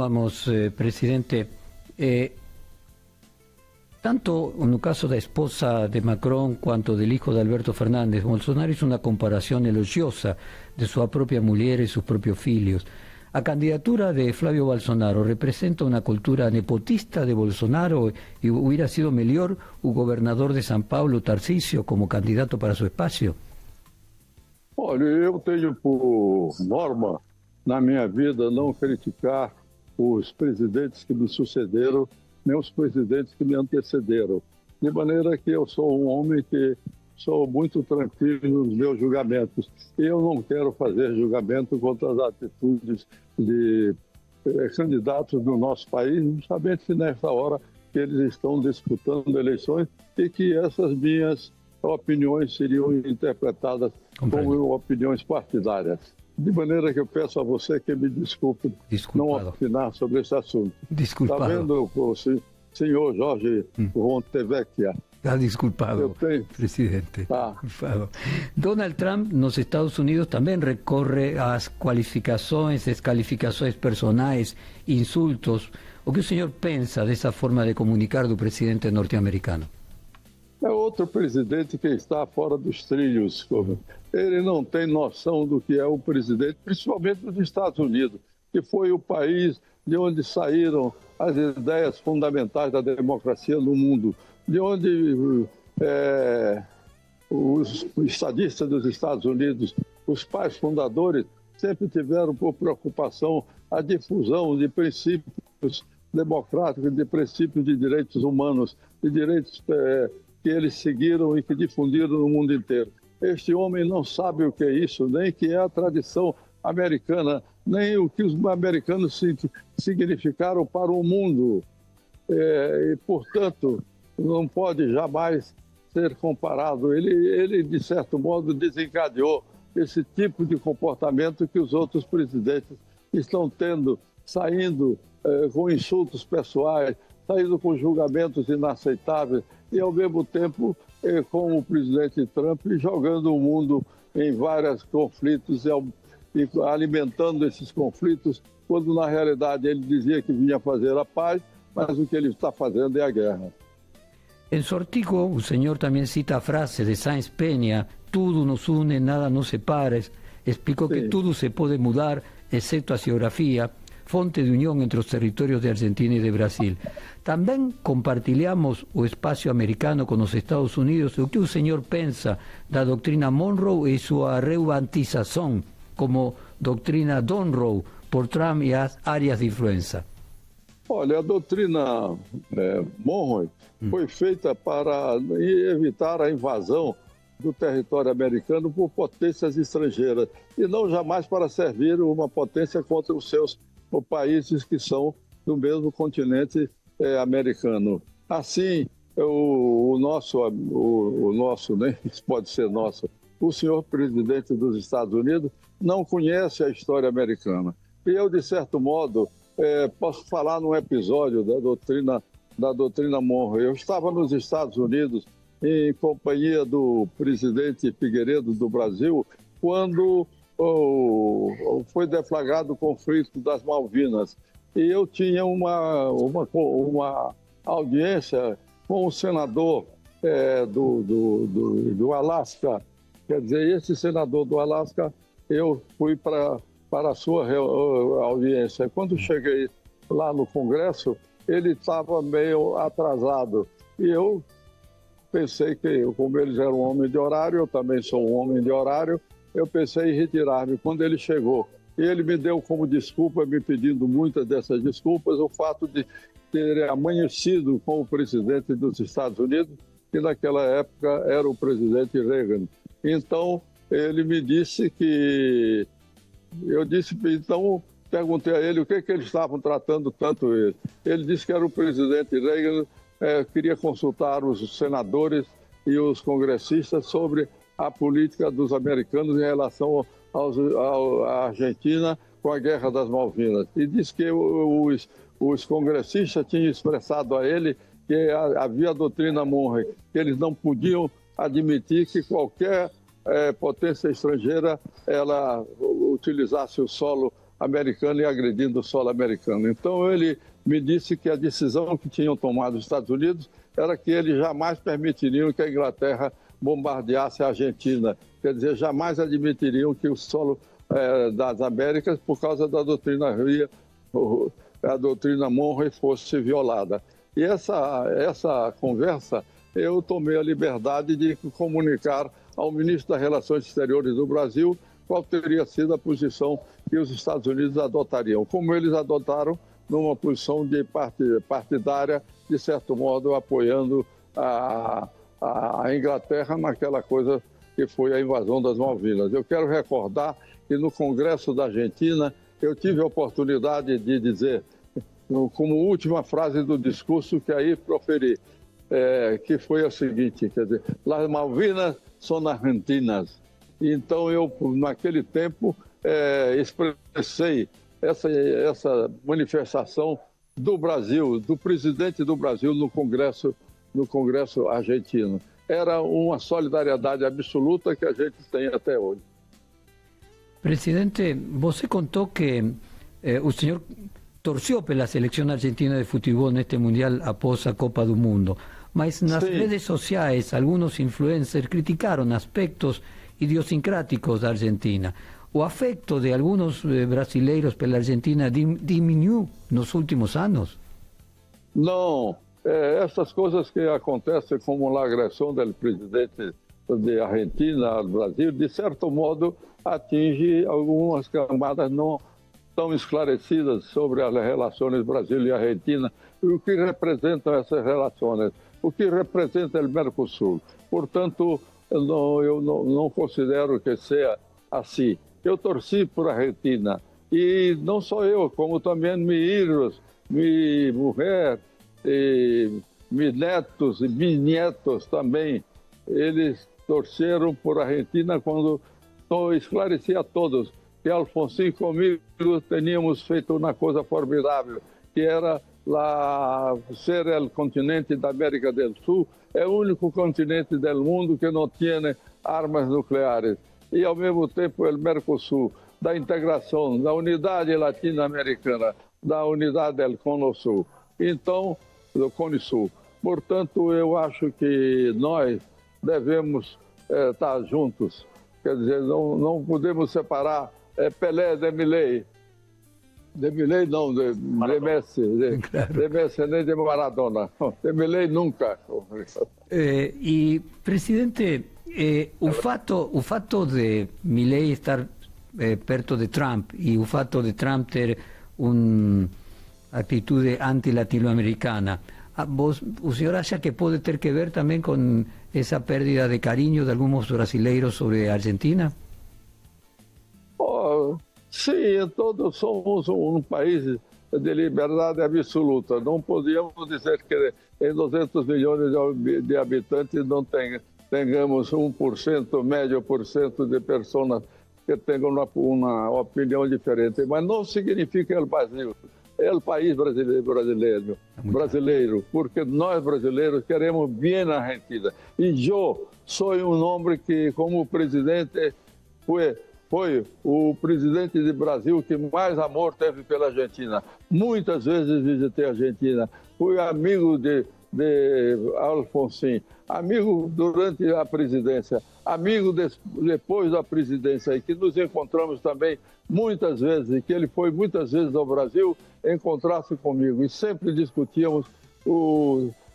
continuamos, presidente. Tanto no caso da esposa de Macron quanto del hijo de Alberto Fernández, Bolsonaro hizo una comparación elogiosa de su propia mujer y sus propios filhos. A candidatura de Flavio Bolsonaro representa una cultura nepotista de Bolsonaro y hubiera sido mejor o gobernador de São Paulo, Tarcísio, como candidato para su espacio? Olha, eu tenho por norma na minha vida não criticar os presidentes que me sucederam, nem os presidentes que me antecederam. De maneira que eu sou um homem que sou muito tranquilo nos meus julgamentos. Eu não quero fazer julgamento contra as atitudes de candidatos do nosso país, justamente nessa hora que eles estão disputando eleições e que essas minhas opiniões seriam interpretadas como opiniões partidárias. De maneira que eu peço a você que me desculpe não opinar sobre esse assunto. Desculpado. Está vendo o senhor Jorge Montevecchia? Está disculpado, presidente. Disculpado. Donald Trump nos Estados Unidos também recorre às qualificações, descalificações personais, insultos. O que o senhor pensa dessa forma de comunicar do presidente norte-americano? É outro presidente que está fora dos trilhos. Ele não tem noção do que é o presidente, principalmente dos Estados Unidos, que foi o país de onde saíram as ideias fundamentais da democracia no mundo, de onde os estadistas dos Estados Unidos, os pais fundadores, sempre tiveram por preocupação a difusão de princípios democráticos, de princípios de direitos humanos, de direitos que eles seguiram e que difundiram no mundo inteiro. Este homem não sabe o que é isso, nem que é a tradição americana, nem o que os americanos significaram para o mundo. E, portanto, não pode jamais ser comparado. Ele, de certo modo, desencadeou esse tipo de comportamento que os outros presidentes estão tendo, saindo com insultos pessoais, saindo com julgamentos inaceitáveis e, ao mesmo tempo, com o presidente Trump jogando o mundo em vários conflitos e alimentando esses conflitos, quando, na realidade, ele dizia que vinha fazer a paz, mas o que ele está fazendo é a guerra. En su artículo, el señor también cita frases de Sáenz Peña: todo nos une, nada nos separa. Explicó que todo se puede mudar, excepto a geografía, fonte de unión entre los territorios de Argentina y de Brasil. También compartilhamos o espacio americano con los Estados Unidos. O que el señor pensa da doctrina Monroe y su reubatización como doctrina Donroe por Trump y las áreas de influencia? Olha, a doutrina Monroe foi feita para evitar a invasão do território americano por potências estrangeiras e não jamais para servir uma potência contra os seus países que são do mesmo continente americano. Assim, o nosso, nem pode ser nosso, o senhor presidente dos Estados Unidos não conhece a história americana. E eu, de certo modo, posso falar num episódio da doutrina Monroe. Eu estava nos Estados Unidos em companhia do presidente Figueiredo do Brasil quando foi deflagrado o conflito das Malvinas. E eu tinha uma audiência com o senador do Alasca. Quer dizer, esse senador do Alasca, eu fui para a sua audiência. Quando cheguei lá no Congresso, ele estava meio atrasado. E eu pensei que, como eles eram um homem de horário, eu também sou um homem de horário, eu pensei em retirar-me. Quando ele chegou, ele me deu como desculpa, me pedindo muitas dessas desculpas, o fato de ter amanhecido com o presidente dos Estados Unidos, que naquela época era o presidente Reagan. Então, ele me disse que... Então, perguntei a ele o que eles estavam tratando tanto ele. Ele disse que era o presidente Reagan, queria consultar os senadores e os congressistas sobre a política dos americanos em relação à Argentina com a Guerra das Malvinas. E disse que os congressistas tinham expressado a ele que havia a doutrina Monroe, que eles não podiam admitir que qualquer potência estrangeira ela utilizasse o solo americano e agredindo o solo americano. Então ele me disse que a decisão que tinham tomado os Estados Unidos era que eles jamais permitiriam que a Inglaterra bombardeasse a Argentina. Quer dizer, jamais admitiriam que o solo das Américas, por causa da doutrina a doutrina Monroe fosse violada. E essa conversa eu tomei a liberdade de comunicar ao ministro das Relações Exteriores do Brasil qual teria sido a posição que os Estados Unidos adotariam, como eles adotaram numa posição de partidária, de certo modo apoiando a Inglaterra naquela coisa que foi a invasão das Malvinas. Eu quero recordar que no Congresso da Argentina eu tive a oportunidade de dizer, como última frase do discurso que aí proferi, que foi a seguinte, quer dizer, as Malvinas são argentinas. Então eu, naquele tempo, expressei essa manifestação do Brasil, do presidente do Brasil no Congresso argentino. Era uma solidariedade absoluta que a gente tem até hoje. Presidente, você contou que o senhor torció pela seleção argentina de futebol neste Mundial após a Copa do Mundo. Mas nas redes sociais, algunos influencers criticaron aspectos idiosincráticos da Argentina. O afecto de algunos brasileiros pela Argentina diminuiu nos últimos anos? Não, essas coisas que acontecem como a agressão do presidente de Argentina ao Brasil, de certo modo, atinge algumas camadas não tão esclarecidas sobre as relações Brasil e Argentina e o que representam essas relações, o que representa o Mercosul. Portanto, eu não considero que seja assim. Eu torci por Argentina e não só eu, como também meus filhos, minha mulher, meus netos e bisnetos também. Eles torceram por Argentina quando eu esclareci a todos que Alfonsín comigo tínhamos feito uma coisa formidável, que era ser o continente da América do Sul, é o único continente do mundo que não tem armas nucleares. E, ao mesmo tempo, o Mercosul, da integração, da unidade latino-americana, da unidade do Cone Sul. Então, do Cone Sul. Portanto, eu acho que nós devemos estar juntos. Quer dizer, não podemos separar Pelé de Milei. De Milei não, de Messi. De Messi nem de Maradona. De Milei nunca. E, presidente, o fato de Milei estar perto de Trump e o fato de Trump ter uma atitude anti-latino-americana, o senhor acha que pode ter que ver também com essa pérdida de carinho de alguns brasileiros sobre a Argentina? Sim, todos somos um país de liberdade absoluta. Não podíamos dizer que em 200 milhões de habitantes não tenhamos 1%, médio por cento de pessoas que tenham uma opinião diferente. Mas não significa o Brasil. É o país brasileiro, porque nós brasileiros queremos bem a Argentina. E eu sou um homem que, como presidente, foi o presidente do Brasil que mais amor teve pela Argentina. Muitas vezes visitei a Argentina. Fui amigo de Alfonsín, amigo durante a presidência, amigo depois da presidência, e que nos encontramos também muitas vezes, e que ele foi muitas vezes ao Brasil encontrar-se comigo. E sempre discutíamos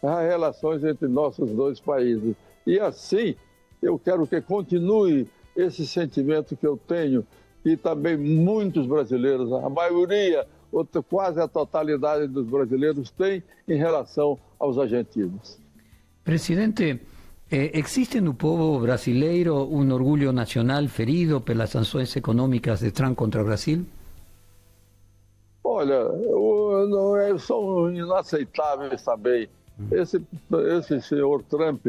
as relações entre nossos dois países. E assim, eu quero que continue esse sentimento que eu tenho, e também muitos brasileiros, a maioria, quase a totalidade dos brasileiros tem em relação aos argentinos. Presidente, existe no povo brasileiro um orgulho nacional ferido pelas sanções econômicas de Trump contra o Brasil? Olha, são inaceitáveis também. Esse senhor Trump,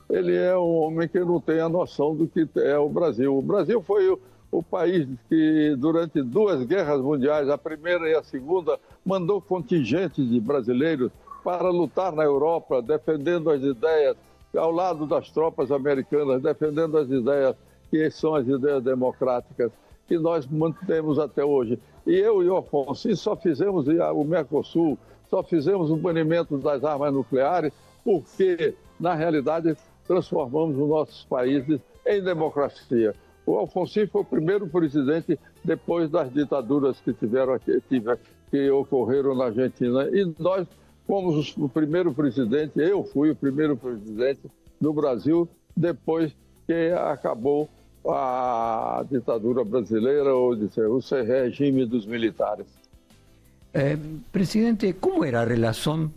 ele é um homem que não tem a noção do que é o Brasil. O Brasil foi o país que, durante 2 guerras mundiais, a primeira e a segunda, mandou contingentes de brasileiros para lutar na Europa, defendendo as ideias, ao lado das tropas americanas, defendendo as ideias que são as ideias democráticas. que nós mantemos até hoje. E eu e o Afonso só fizemos o Mercosul, só fizemos o banimento das armas nucleares, porque, na realidade, transformamos os nossos países em democracia. O Alfonsín foi o primeiro presidente depois das ditaduras que ocorreram na Argentina. E nós fomos o primeiro presidente, eu fui o primeiro presidente do Brasil depois que acabou a ditadura brasileira, ou o regime dos militares. Presidente, ¿cómo era la relación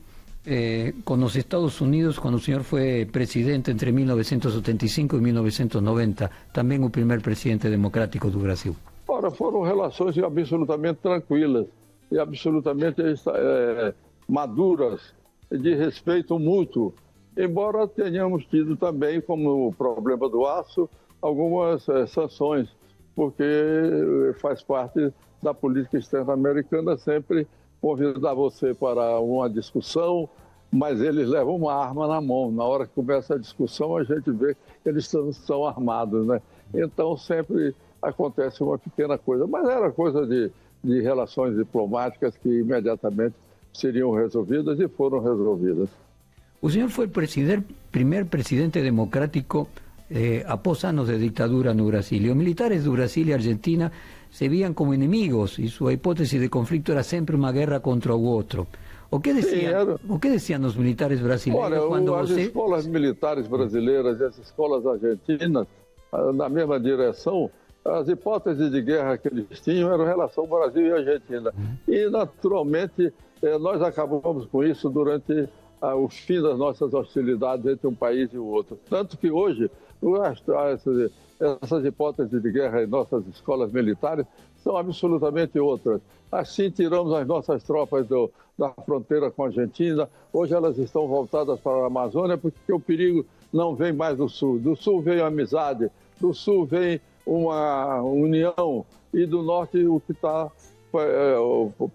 con los Estados Unidos cuando el señor fue presidente entre 1975 y 1990, también el primer presidente democrático do Brasil? Ora, foram relações absolutamente tranquilas e absolutamente maduras, de respeito mútuo, embora tenhamos tido também, como o problema do aço, algumas sanções, porque faz parte da política externa americana sempre convidar você para uma discussão, mas eles levam uma arma na mão. Na hora que começa a discussão, a gente vê que eles estão armados, né? Então, sempre acontece uma pequena coisa, mas era coisa de relações diplomáticas que imediatamente seriam resolvidas e foram resolvidas. O senhor foi o primer presidente democrático após anos de ditadura no Brasil. E os militares do Brasil e Argentina se vían como inimigos e sua hipótese de conflito era sempre uma guerra contra o outro. O que diziam os militares brasileiros quando as escolas militares brasileiras e as escolas argentinas, na mesma direção, as hipóteses de guerra que eles tinham eram em relação ao Brasil e Argentina. E, naturalmente, nós acabamos com isso durante o fim das nossas hostilidades entre um país e o outro. Tanto que hoje, essas hipóteses de guerra em nossas escolas militares são absolutamente outras. Assim, tiramos as nossas tropas da fronteira com a Argentina. Hoje elas estão voltadas para a Amazônia porque o perigo não vem mais do Sul. Do Sul vem a amizade, do Sul vem uma união e do Norte o que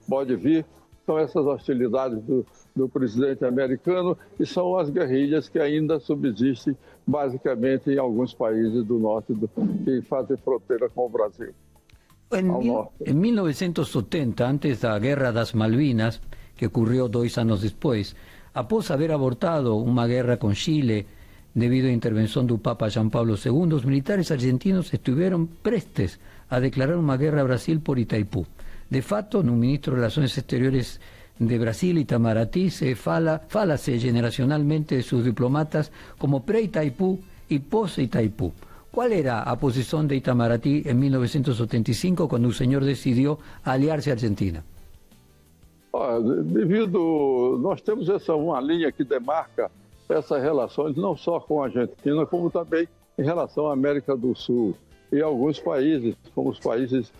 pode vir são essas hostilidades do presidente americano e são as guerrilhas que ainda subsistem basicamente em alguns países do Norte que fazem fronteira com o Brasil. En 1970, antes da Guerra das Malvinas, que ocurrió 2 años después, após haber abortado una guerra con Chile debido a intervención del Papa Juan Pablo II, los militares argentinos estuvieron prestes a declarar una guerra a Brasil por Itaipú. De facto, no ministro de Relaciones Exteriores de Brasil, Itamaraty, fala-se generacionalmente de sus diplomatas como pre-Itaipú y post-Itaipú. ¿Cuál era a posición de Itamaraty en 1975 cuando el señor decidió aliarse a Argentina? Nós temos uma linha que demarca essas relações não só com a Argentina, como também em relação à América do Sul e alguns países, como os países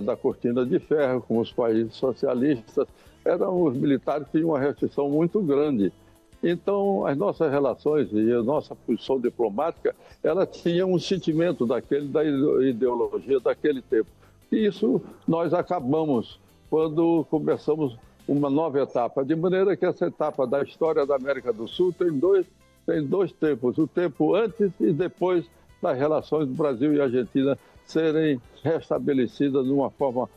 da Cortina de Ferro, como os países socialistas. Os militares tinham uma restrição muito grande. Então, as nossas relações e a nossa posição diplomática, ela tinha um sentimento da ideologia daquele tempo. E isso nós acabamos quando começamos uma nova etapa. De maneira que essa etapa da história da América do Sul tem dois tempos. O tempo antes e depois das relações do Brasil e Argentina serem restabelecidas de uma forma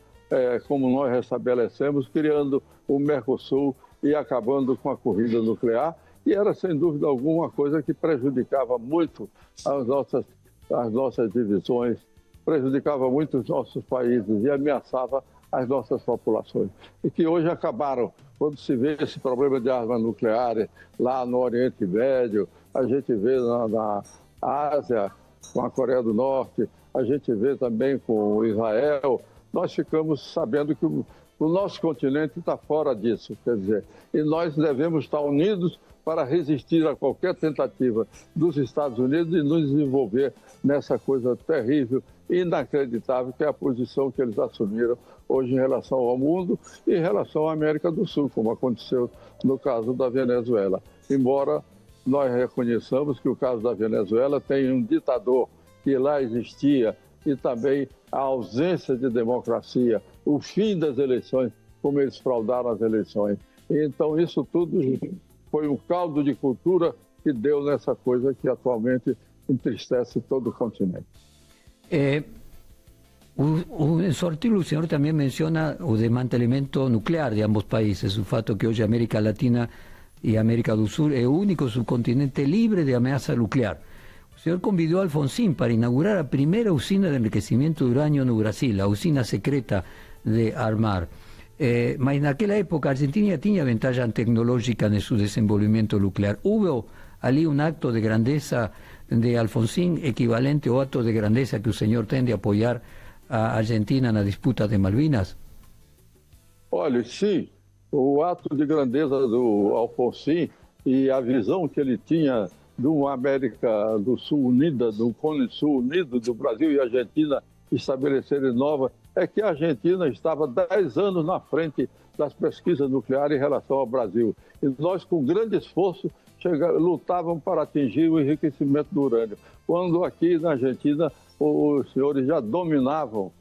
como nós restabelecemos, criando o Mercosul e acabando com a corrida nuclear, e era, sem dúvida alguma, uma coisa que prejudicava muito as nossas divisões, prejudicava muito os nossos países e ameaçava as nossas populações. E que hoje acabaram. Quando se vê esse problema de armas nucleares lá no Oriente Médio, a gente vê na Ásia, com a Coreia do Norte, a gente vê também com Israel, nós ficamos sabendo que o nosso continente está fora disso, quer dizer, e nós devemos estar unidos para resistir a qualquer tentativa dos Estados Unidos de nos desenvolver nessa coisa terrível e inacreditável que é a posição que eles assumiram hoje em relação ao mundo e em relação à América do Sul, como aconteceu no caso da Venezuela. Embora nós reconheçamos que o caso da Venezuela tem um ditador que lá existia e também a ausência de democracia, o fim das eleições, como eles fraudaram as eleições. Então, isso tudo foi um caldo de cultura que deu nessa coisa que atualmente entristece todo o continente. En su artículo el señor también menciona el desmantelamento nuclear de ambos países, el fato que hoy América Latina y América del Sur es el único subcontinente libre de amenaza nuclear. El señor convidó a Alfonsín para inaugurar la primera usina de enriquecimiento de uranio en Brasil, la usina secreta de Armar. Mas en aquella época Argentina ya tenía ventaja tecnológica en su desenvolvimiento nuclear. ¿Hubo allí un acto de grandeza de Alfonsín equivalente o acto de grandeza que el señor tende a apoyar a Argentina na disputa de Malvinas? Olha, sim, o ato de grandeza do Alfonsín e a visão que ele tinha de uma América do Sul unida, do Cone Sul unido, do Brasil e Argentina estabelecerem nova, é que a Argentina estava 10 anos na frente das pesquisas nucleares em relação ao Brasil. E nós, com grande esforço, lutávamos para atingir o enriquecimento do urânio. Quando aqui na Argentina os senhores já dominavam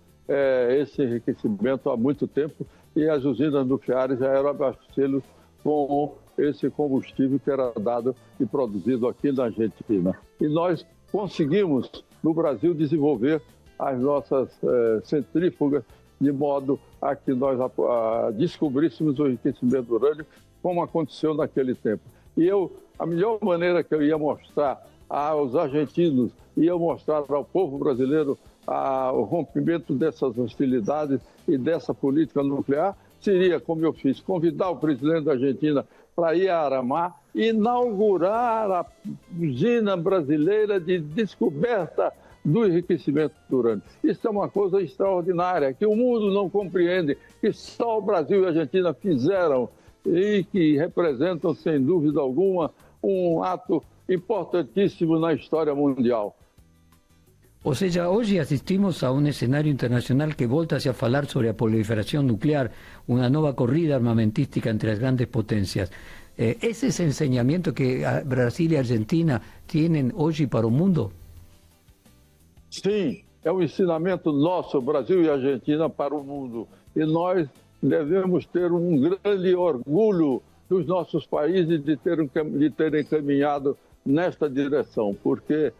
esse enriquecimento há muito tempo e as usinas nucleares já eram abastecidas com esse combustível que era dado e produzido aqui na Argentina. E nós conseguimos, no Brasil, desenvolver as nossas centrífugas de modo a que nós descobríssemos o enriquecimento do urânio, como aconteceu naquele tempo. E a melhor maneira que eu ia mostrar aos argentinos, ia mostrar ao povo brasileiro o rompimento dessas hostilidades e dessa política nuclear, seria, como eu fiz, convidar o presidente da Argentina para ir a Armar e inaugurar a usina brasileira de descoberta do enriquecimento do urânio. Isso é uma coisa extraordinária, que o mundo não compreende, que só o Brasil e a Argentina fizeram e que representam, sem dúvida alguma, um ato importantíssimo na história mundial. Ou seja, hoje assistimos a um cenário internacional que volta a falar sobre a proliferação nuclear, uma nova corrida armamentística entre as grandes potências. ¿Ese es el enseñamiento que Brasil e Argentina têm hoje para o mundo? Sim, é um ensinamento nosso, Brasil e Argentina, para o mundo. E nós devemos ter um grande orgulho dos nossos países de terem caminhado nesta direção, porque,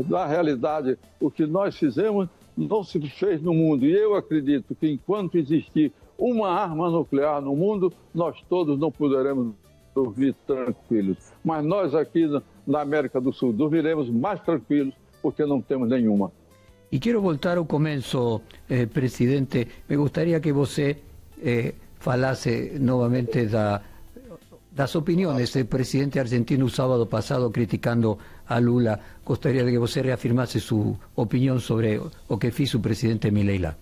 na realidade, o que nós fizemos não se fez no mundo. E eu acredito que, enquanto existir uma arma nuclear no mundo, nós todos não poderemos dormir tranquilos. Mas nós aqui na América do Sul dormiremos mais tranquilos, porque não temos nenhuma. E quero voltar ao começo, presidente. Me gostaria que você falasse novamente das opiniões do presidente argentino sábado passado criticando a Lula. Gostaria de que você reafirmasse sua opinião sobre o que fez o presidente Milei lá.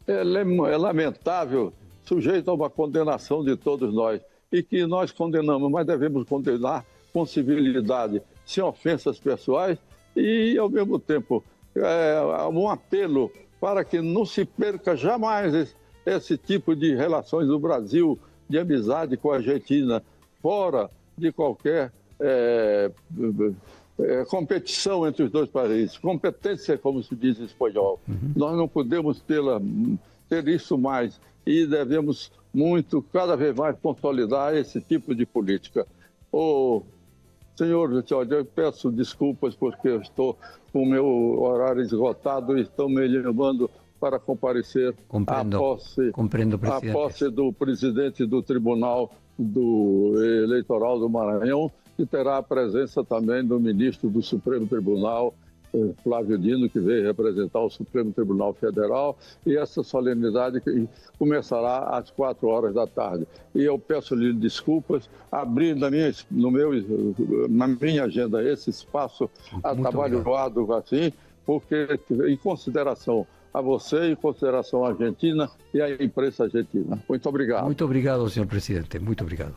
É lamentável, sujeito a uma condenação de todos nós, e que nós condenamos, mas devemos condenar com civilidade, sem ofensas pessoais e, ao mesmo tempo, um apelo para que não se perca jamais esse tipo de relações do Brasil, de amizade com a Argentina, fora de qualquer competição entre os dois países. Competência, como se diz em espanhol. Nós não podemos ter isso mais e devemos cada vez mais consolidar esse tipo de política. Senhor, eu peço desculpas porque eu estou com o meu horário esgotado e estão me chamando para comparecer à posse do presidente do Tribunal Eleitoral do Maranhão, e terá a presença também do ministro do Supremo Tribunal, Flávio Dino, que veio representar o Supremo Tribunal Federal, e essa solenidade começará às 4 horas da tarde. E eu peço-lhe desculpas, abrindo na minha agenda esse espaço atabalhoado assim, porque em consideração a você, em consideração à Argentina e à imprensa argentina. Muito obrigado. Muito obrigado, senhor presidente. Muito obrigado.